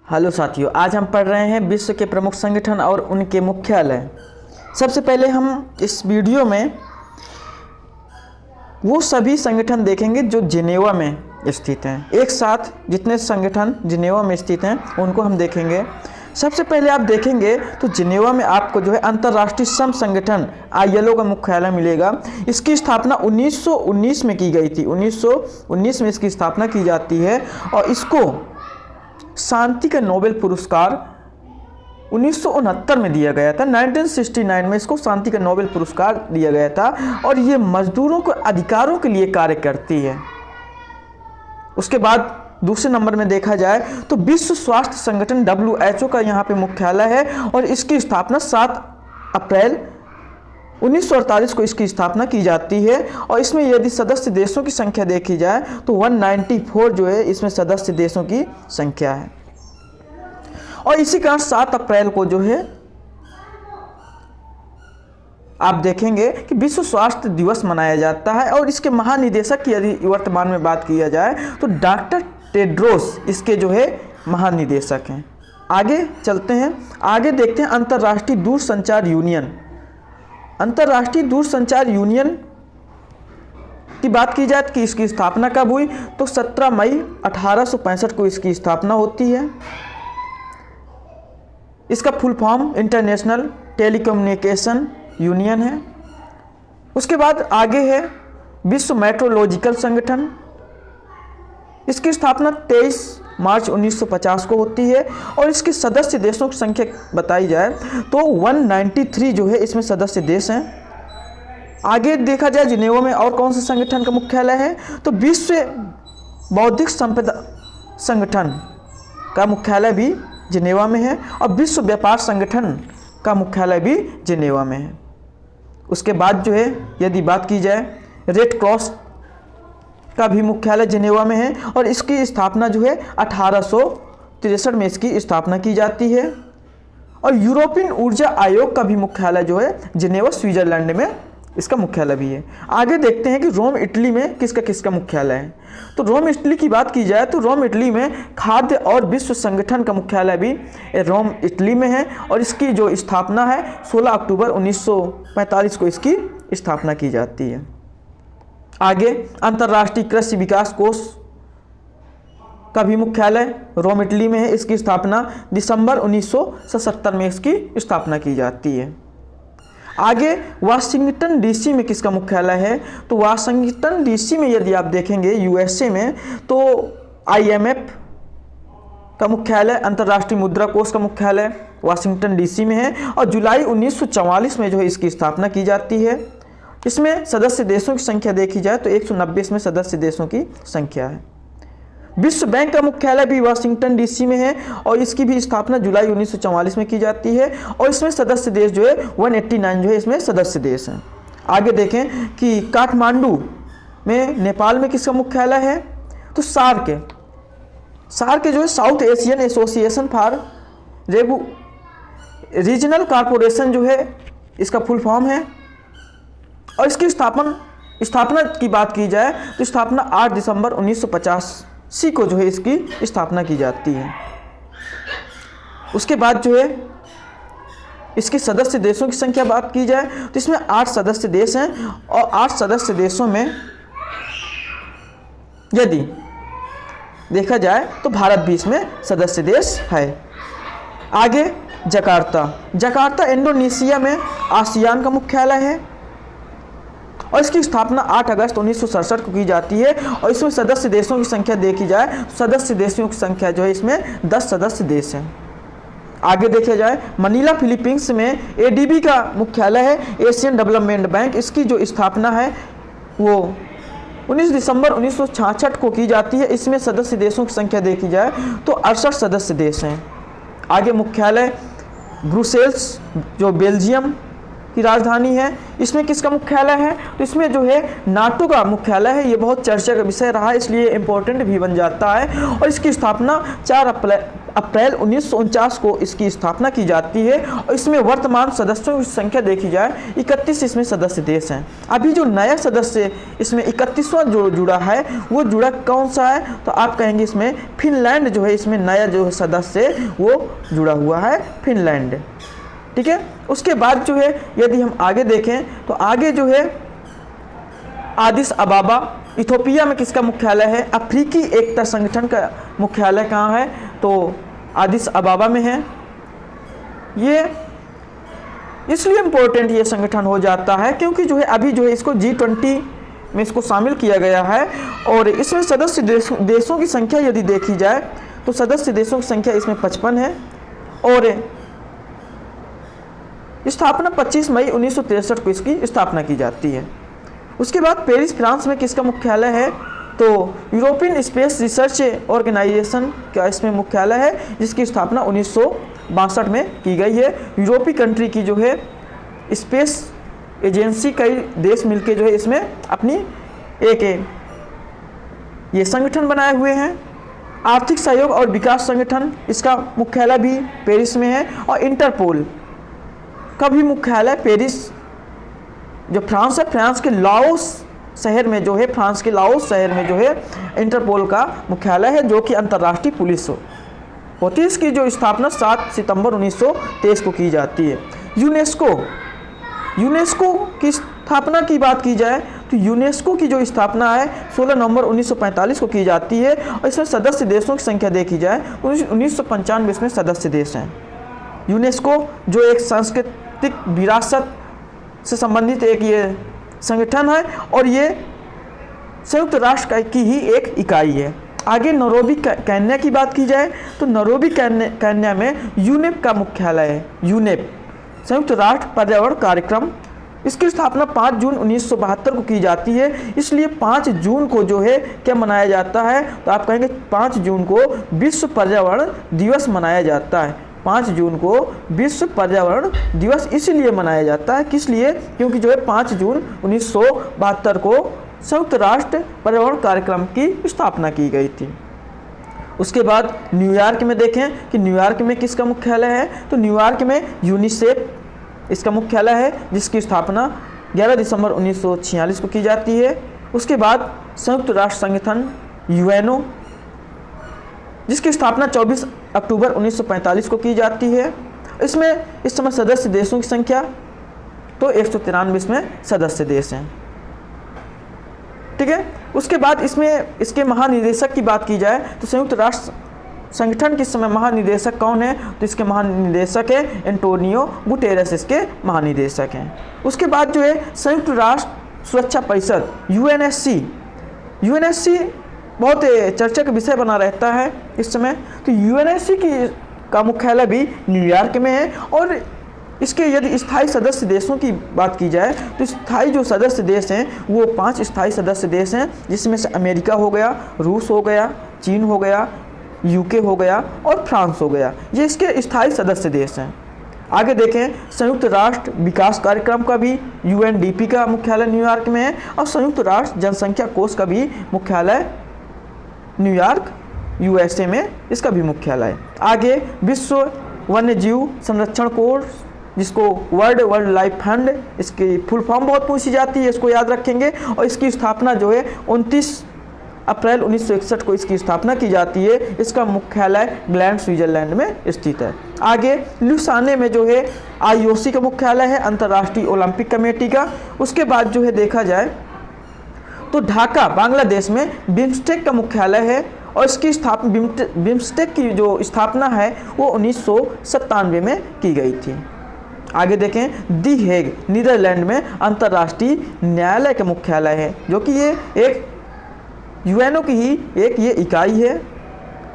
Hello साथियों, आज हम पढ़ रहे हैं विश्व के प्रमुख संगठन और उनके मुख्यालय। सबसे पहले हम इस वीडियो में वो सभी संगठन देखेंगे जो जिनेवा में स्थित हैं। एक साथ जितने संगठन जिनेवा में स्थित हैं उनको हम देखेंगे। सबसे पहले आप देखेंगे तो जिनेवा में आपको जो है अंतर्राष्ट्रीय श्रम संगठन ILO का मुख्यालय मिलेगा। इसकी स्थापना 1919 में की गई थी। 1919 में इसकी स्थापना की जाती है और इसको शांति का नोबेल पुरस्कार 1969 में दिया गया था। 1969 में इसको शांति का नोबेल पुरस्कार दिया गया था और ये मजदूरों के अधिकारों के लिए कार्य करती है। उसके बाद दूसरे नंबर में देखा जाए तो विश्व स्वास्थ्य संगठन WHO का यहाँ पे मुख्यालय है और इसकी स्थापना 7 अप्रैल 1948 को इसकी स्थापना की जाती है। और इसमें यदि सदस्य देशों की संख्या देखी जाए तो 194 जो है इसमें सदस्य देशों की संख्या है। और इसी कारण 7 अप्रैल को जो है आप देखेंगे कि विश्व स्वास्थ्य दिवस मनाया जाता है। और इसके महानिदेशक की यदि वर्तमान में बात किया जाए तो डॉक्टर टेड्रोस इसके जो है महानिदेशक हैं। आगे चलते हैं, आगे देखते हैं अंतर्राष्ट्रीय दूरसंचार यूनियन। अंतर्राष्ट्रीय दूरसंचार यूनियन की बात की जाए कि इसकी स्थापना कब हुई तो 17 मई 1865 को इसकी स्थापना होती है। इसका full form international telecommunication union है। उसके बाद आगे है विश्व मेट्रोलॉजिकल संगठन। इसकी स्थापना 23 मार्च 1950 को होती है और इसके सदस्य देशों की संख्या बताई जाए तो 193 जो है इसमें सदस्य देश हैं। आगे देखा जाए जिनेवा में और कौन से संगठन का मुख्यालय है तो विश्व बौद्धिक संपदा संगठन का मुख्यालय भी जिनेवा में है और विश्व व्यापार संगठन का मुख्यालय भी जिनेवा में है। उसके बाद जो है यदि बात की जाए रेड क्रॉस का भी मुख्यालय जिनेवा में है और इसकी स्थापना जो है 1863 में इसकी स्थापना की जाती है। और यूरोपियन ऊर्जा आयोग का भी मुख्यालय जो है जिनेवा स्विट्जरलैंड में इसका मुख्यालय भी है। आगे देखते हैं कि रोम इटली में किसका किसका मुख्यालय है। तो रोम इटली की बात की जाए तो रोम इटली में खाद्य और विश्व संगठन का मुख्यालय भी रोम इटली में है और इसकी जो स्थापना है 16 अक्टूबर 1945 को इसकी स्थापना की जाती है। आगे अंतर्राष्ट्रीय कृषि विकास कोष का भी मुख्यालय रोम इटली में है। इसकी स्थापना दिसंबर 1977 में इसकी स्थापना की जाती है। आगे वाशिंगटन DC में किसका मुख्यालय है तो वाशिंगटन DC में यदि आप देखेंगे USA में तो IMF का मुख्यालय, अंतर्राष्ट्रीय मुद्रा कोष का मुख्यालय वाशिंगटन DC में है और जुलाई 1944 में जो है इसकी स्थापना की जाती है। इसमें सदस्य देशों की संख्या देखी जाए तो 190 इसमें सदस्य देशों की संख्या है। विश्व बैंक का मुख्यालय भी वाशिंगटन DC में है और इसकी भी स्थापना जुलाई 1944 में की जाती है और इसमें सदस्य देश जो है 189 जो है इसमें सदस्य देश हैं। आगे देखें कि काठमांडू में नेपाल में किसका मुख्यालय है तो सार्क जो है south Asian association for regional corporation जो है इसका फुल फॉर्म है। और इसकी स्थापना की बात की जाए तो स्थापना 8 दिसंबर 1985 को जो है इसकी स्थापना की जाती है। उसके बाद जो है इसके सदस्य देशों की संख्या बात की जाए तो इसमें 8 सदस्य देश हैं और 8 सदस्य देशों में यदि देखा जाए तो भारत भी इसमें सदस्य देश है। आगे जकार्ता इंडोनेशिया में आसियान का मुख्यालय है और इसकी स्थापना 8 अगस्त 1967 को की जाती है और इसमें सदस्य देशों की संख्या देखी जाए सदस्य देशों की संख्या जो है इसमें 10 सदस्य देश हैं। आगे देखा जाए मनीला फिलीपींस में ADB का मुख्यालय है, एशियन डेवलपमेंट बैंक। इसकी जो स्थापना है वो 19 दिसंबर 1966 को की जाती है। इसमें सदस्य देशों की संख्या देखी जाए तो 68 सदस्य देश हैं। आगे मुख्यालय ब्रुसेल्स जो बेल्जियम की राजधानी है। इसमें किसका मुख्यालय है, तो इसमें जो है नाटो का मुख्यालय है। ये बहुत चर्चा का विषय रहा है, इसलिए इम्पोर्टेंट भी बन जाता है। और इसकी स्थापना 4 अप्रैल 1949 को इसकी स्थापना की जाती है। और इसमें वर्तमान सदस्यों की संख्या देखी जाए 31 इसमें सदस्य देश हैं। अभी जो नया सदस्य इसमें 31वां जो जुड़ा है वो जुड़ा कौन सा है, तो आप कहेंगे इसमें फिनलैंड जो है, इसमें नया जो सदस्य वो जुड़ा हुआ है फिनलैंड। ठीक है, उसके बाद जो है यदि हम आगे देखें तो आगे जो है आदिस अबाबा इथोपिया में किसका मुख्यालय है, अफ्रीकी एकता संगठन का मुख्यालय कहाँ है, तो आदिस अबाबा में है। ये इसलिए इम्पोर्टेंट ये संगठन हो जाता है क्योंकि जो है अभी जो है इसको G20 में इसको शामिल किया गया है। और इसमें सदस्य देशों की संख्या यदि देखी जाए तो सदस्य देशों की संख्या इसमें 55 है। और स्थापना 25 मई 1963 को इसकी स्थापना की जाती है। उसके बाद पेरिस फ्रांस में किसका मुख्यालय है, तो यूरोपियन स्पेस रिसर्च ऑर्गेनाइजेशन का इसमें मुख्यालय है, जिसकी स्थापना 1962 में की गई है। यूरोपीय कंट्री की जो है स्पेस एजेंसी कई देश मिलके जो है इसमें अपनी एक ये संगठन बनाए हुए हैं। आर्थिक सहयोग और विकास संगठन इसका मुख्यालय भी पेरिस में है। और इंटरपोल का भी मुख्यालय पेरिस जो फ्रांस है, फ्रांस के लाओस शहर में जो है, फ्रांस के लाओस शहर में जो है इंटरपोल का मुख्यालय है, जो कि अंतर्राष्ट्रीय पुलिस होती है। इसकी जो स्थापना 7 सितंबर 1923 को की जाती है। यूनेस्को की स्थापना की बात की जाए तो यूनेस्को की जो स्थापना है 16 नवंबर 1945 को की जाती है। और इसमें सदस्य देशों की संख्या देखी जाए 1995 इसमें सदस्य देश हैं। यूनेस्को जो एक सांस्कृतिक विरासत से संबंधित एक ये संगठन है और ये संयुक्त राष्ट्र की ही एक इकाई है। आगे नैरोबी केन्या की बात की जाए तो नैरोबी केन्या में यूनेप का मुख्यालय है। यूनेप संयुक्त राष्ट्र पर्यावरण कार्यक्रम, इसकी स्थापना 5 जून 1972 को की जाती है। इसलिए 5 जून को जो है क्या मनाया जाता है, तो आप कहेंगे 5 जून को विश्व पर्यावरण दिवस मनाया जाता है। 5 जून को विश्व पर्यावरण दिवस इसलिए मनाया जाता है, किस लिए, क्योंकि जो है 5 जून 1972 को संयुक्त राष्ट्र पर्यावरण कार्यक्रम की स्थापना की गई थी। उसके बाद न्यूयॉर्क में देखें कि न्यूयॉर्क में किसका मुख्यालय है, तो न्यूयॉर्क में यूनिसेफ इसका मुख्यालय है, जिसकी स्थापना 11 दिसंबर 1946 को की जाती है। उसके बाद संयुक्त राष्ट्र संगठन यूएनओ, जिसकी स्थापना 24 अक्टूबर 1945 को की जाती है। इसमें इस समय सदस्य देशों की संख्या तो 193 इसमें सदस्य देश हैं। ठीक है, उसके बाद इसमें इसके महानिदेशक की बात की जाए तो संयुक्त राष्ट्र संगठन के इस समय महानिदेशक कौन है, तो इसके महानिदेशक है एंटोनियो गुटेरेस, इसके महानिदेशक हैं। उसके बाद जो है संयुक्त राष्ट्र सुरक्षा परिषद यूएनएससी बहुत चर्चा का विषय बना रहता है इस समय। तो यूएनएससी का मुख्यालय भी न्यूयॉर्क में है। और इसके यदि स्थायी सदस्य देशों की बात की जाए तो स्थायी जो सदस्य देश हैं वो 5 स्थायी सदस्य देश हैं, जिसमें से अमेरिका हो गया, रूस हो गया, चीन हो गया, यूके हो गया और फ्रांस हो गया। ये इसके स्थायी सदस्य देश हैं। आगे देखें संयुक्त राष्ट्र विकास कार्यक्रम का भी यूएनडीपी का मुख्यालय न्यूयॉर्क में है। और संयुक्त राष्ट्र जनसंख्या कोष का भी मुख्यालय न्यूयॉर्क यूएसए में इसका भी मुख्यालय है। आगे विश्व वन्य जीव संरक्षण कोष, जिसको वर्ल्ड लाइफ फंड, इसकी फुल फॉर्म बहुत पूछी जाती है, इसको याद रखेंगे। और इसकी स्थापना जो है 29 अप्रैल 1961 को इसकी स्थापना की जाती है। इसका मुख्यालय ग्लैंड स्विट्जरलैंड में स्थित है। आगे लुसाने में जो है आईओसी का मुख्यालय है, अंतर्राष्ट्रीय ओलंपिक कमेटी का। उसके बाद जो है देखा जाए तो ढाका बांग्लादेश में बिम्स्टेक का मुख्यालय है। और इसकी स्थापना बिम्स्टेक की जो स्थापना है वो 1997 में की गई थी। आगे देखें दी हेग नीदरलैंड में अंतर्राष्ट्रीय न्यायालय का मुख्यालय है, जो कि ये एक यूएनओ की ही एक ये इकाई है।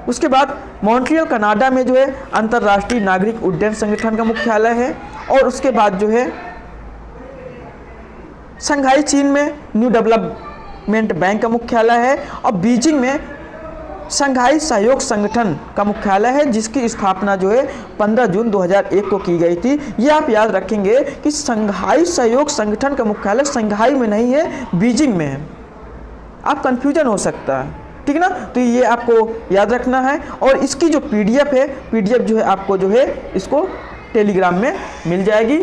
उसके बाद मॉन्ट्रियल कनाडा में जो है अंतर्राष्ट्रीय नागरिक उड्डयन संगठन का मुख्यालय है। और उसके बाद जो है शंघाई चीन में न्यू डेवलपमेंट बैंक का मुख्यालय है। और बीजिंग में शंघाई सहयोग संगठन का मुख्यालय है, जिसकी स्थापना जो है 15 जून 2001 को की गई थी। ये आप याद रखेंगे कि शंघाई सहयोग संगठन का मुख्यालय शंघाई में नहीं है, बीजिंग में है। आप कंफ्यूजन हो सकता है, ठीक है ना। तो ये आपको याद रखना है। और इसकी जो पीडीएफ है, पीडीएफ जो है आपको जो है इसको टेलीग्राम में मिल जाएगी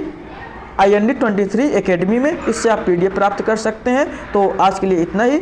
IND23 एकेडमी में, इससे आप पीडीएफ प्राप्त कर सकते हैं। तो आज के लिए इतना ही।